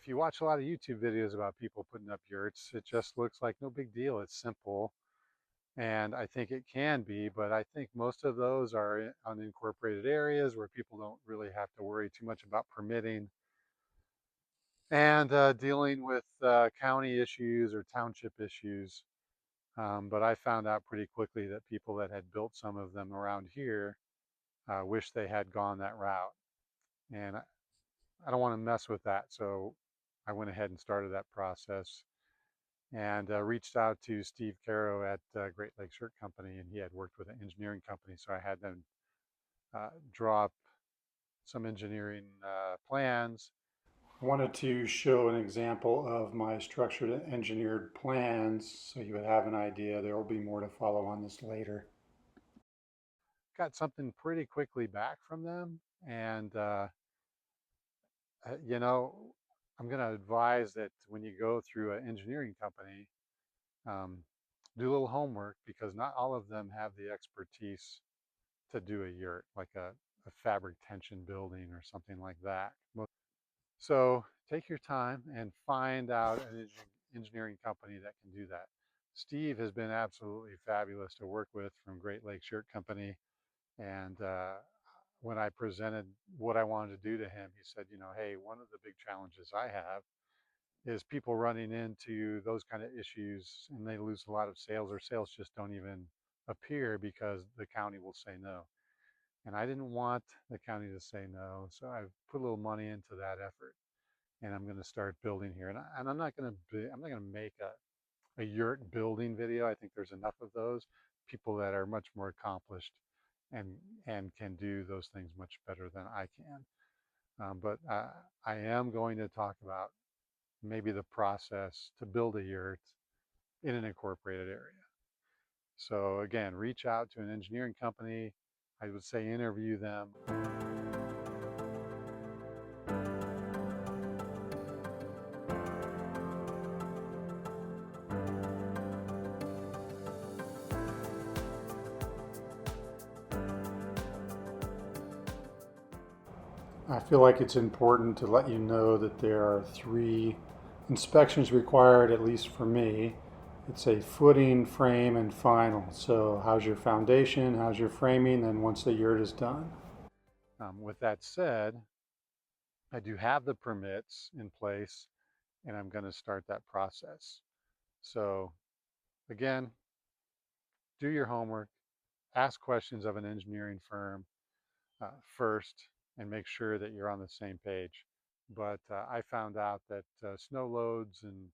you watch a lot of YouTube videos about people putting up yurts, it just looks like no big deal. It's simple. And I think it can be, but I think most of those are in unincorporated areas where people don't really have to worry too much about permitting and dealing with county issues or township issues. But I found out pretty quickly that people that had built some of them around here wish they had gone that route. And I don't want to mess with that. So I went ahead and started that process and reached out to Steve Caro at Great Lakes Yurt Company, and he had worked with an engineering company. So I had them draw up some engineering plans. I wanted to show an example of my structured and engineered plans so you would have an idea. There will be more to follow on this later. Got something pretty quickly back from them, and you know, I'm going to advise that when you go through an engineering company, um, do a little homework because not all of them have the expertise to do a yurt, like a fabric tension building or something like that. So take your time and find out an engineering company that can do that. Steve has been absolutely fabulous to work with from Great Lakes Yurt Company. And when I presented what I wanted to do to him, he said, hey, one of the big challenges I have is people running into those kind of issues and they lose a lot of sales or sales just don't even appear because the county will say no. And I didn't want the county to say no, so I put a little money into that effort and I'm going to start building here. And I'm not going to make a yurt building video. I think there's enough of those people that are much more accomplished and and can do those things much better than I can. But I am going to talk about maybe the process to build a yurt in an incorporated area. So again, reach out to an engineering company. I would say interview them. I feel like it's important to let you know that there are 3 inspections required, at least for me. It's a footing, frame, and final. So how's your foundation, how's your framing, and once the yurt is done. With that said, I do have the permits in place and I'm going to start that process. So again, do your homework, ask questions of an engineering firm first, and make sure that you're on the same page. But I found out that snow loads and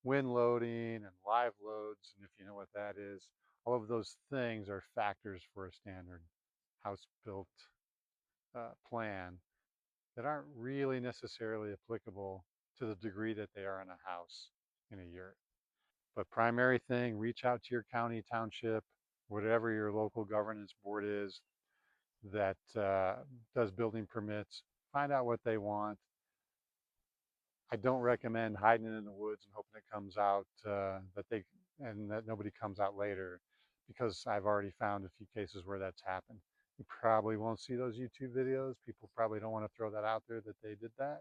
wind loading and live loads, and if you know what that is, all of those things are factors for a standard house built plan that aren't really necessarily applicable to the degree that they are in a house in a yurt. But primary thing, reach out to your county, township, whatever your local governance board is that does building permits. Find out what they want. I don't recommend hiding it in the woods and hoping it comes out that nobody comes out later, because I've already found a few cases where that's happened. You probably won't see those YouTube videos. People probably don't want to throw that out there that they did that.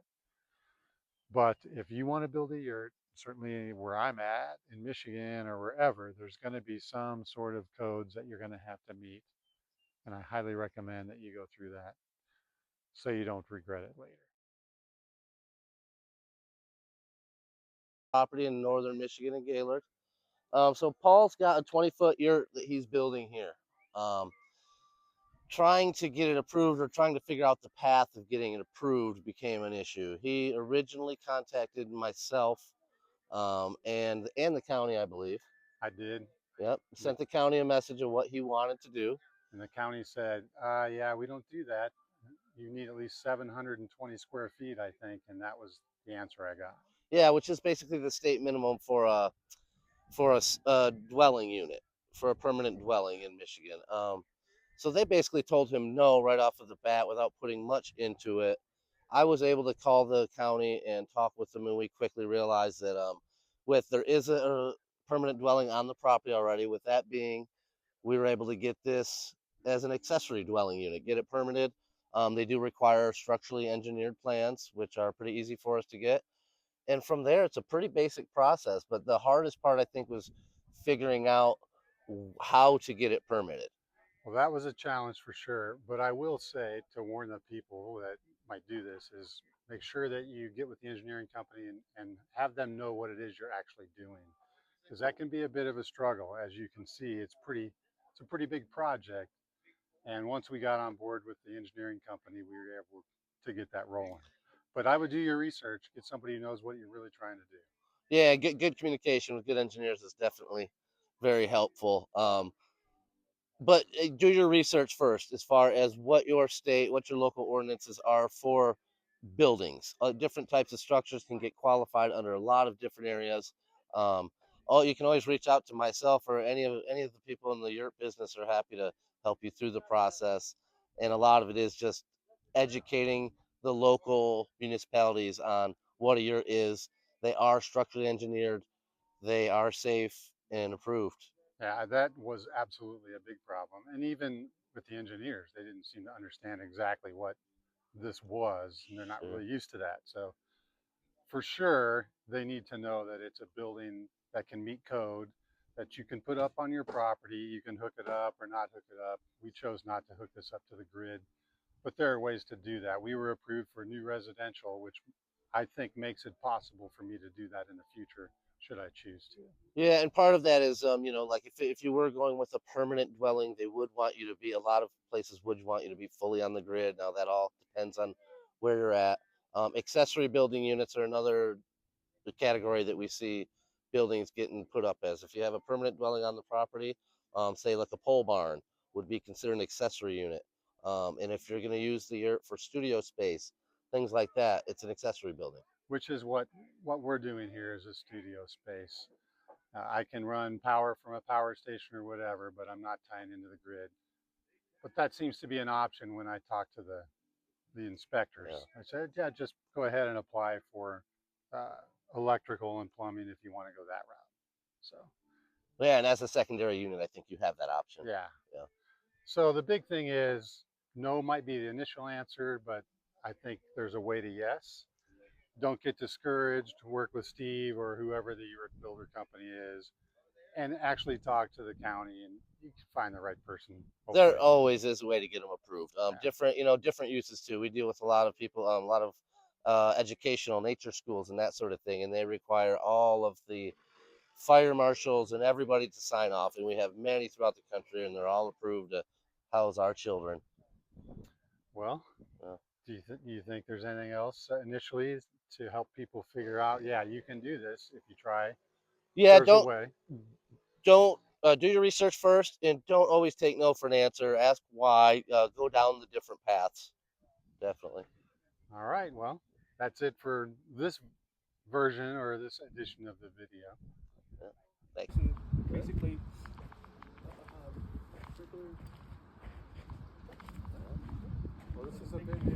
But if you want to build a yurt, certainly where I'm at in Michigan or wherever, there's going to be some sort of codes that you're going to have to meet. And I highly recommend that you go through that so you don't regret it later. Property in northern Michigan and Gaylord. So Paul's got a 20-foot yurt that he's building here. Trying to get it approved or trying to figure out the path of getting it approved became an issue. He originally contacted myself and the county, I believe. I did. Yep. Sent the county a message of what he wanted to do. And the county said, yeah, we don't do that. You need at least 720 square feet, I think. And that was the answer I got. Yeah, which is basically the state minimum for a dwelling unit, for a permanent dwelling in Michigan. So they basically told him no right off of the bat without putting much into it. I was able to call the county and talk with them, and we quickly realized that there is a permanent dwelling on the property already. With that being, we were able to get this as an accessory dwelling unit, get it permitted. They do require structurally engineered plans, which are pretty easy for us to get. And from there, it's a pretty basic process. But the hardest part, I think, was figuring out how to get it permitted. Well, that was a challenge for sure. But I will say, to warn the people that might do this, is make sure that you get with the engineering company and have them know what it is you're actually doing. Because that can be a bit of a struggle. As you can see, it's a pretty big project. And once we got on board with the engineering company, we were able to get that rolling. But I would do your research, get somebody who knows what you're really trying to do. Yeah, good communication with good engineers is definitely very helpful. But do your research first as far as what your state, what your local ordinances are for buildings. Different types of structures can get qualified under a lot of different areas. Um, you can always reach out to myself or any of the people in the Yurt business are happy to help you through the process. And a lot of it is just educating the local municipalities on what a Yurt is. They are structurally engineered. They are safe and approved. Yeah, that was absolutely a big problem. And even with the engineers, they didn't seem to understand exactly what this was, and they're not Sure. really used to that. So for sure, they need to know that it's a building that can meet code, that you can put up on your property. You can hook it up or not hook it up. We chose not to hook this up to the grid, but there are ways to do that. We were approved for new residential, which I think makes it possible for me to do that in the future, should I choose to. Yeah, and part of that is, like if you were going with a permanent dwelling, they would want you to be. A lot of places would want you to be fully on the grid. Now that all depends on where you're at. Accessory building units are another category that we see buildings getting put up as. If you have a permanent dwelling on the property, say like a pole barn, would be considered an accessory unit. And if you're going to use the yurt for studio space, things like that, it's an accessory building. Which is what we're doing here is a studio space. I can run power from a power station or whatever, but I'm not tying into the grid. But that seems to be an option when I talk to the inspectors. Yeah. I said, yeah, just go ahead and apply for uh, electrical and plumbing if you want to go that route. So Yeah, and as a secondary unit, I think you have that option. yeah. Yeah. So the big thing is no might be the initial answer, but I think there's a way to yes. Don't get discouraged. Work with Steve or whoever the builder company is, and actually talk to the county, and you can find the right person. Hopefully. There always is a way to get them approved. Yeah. Different uses too. We deal with a lot of people, a lot of educational nature schools and that sort of thing, and they require all of the fire marshals and everybody to sign off. And we have many throughout the country, and they're all approved to house our children. Well, Yeah. do you think there's anything else initially to help people figure out? Yeah, you can do this if you try. Yeah, There's a way. don't do your research first, and don't always take no for an answer. Ask why. Go down the different paths. Definitely. All right. Well, that's it for this version or this edition of the video. Yeah. Thanks. Basically, circular. Well, this is a bit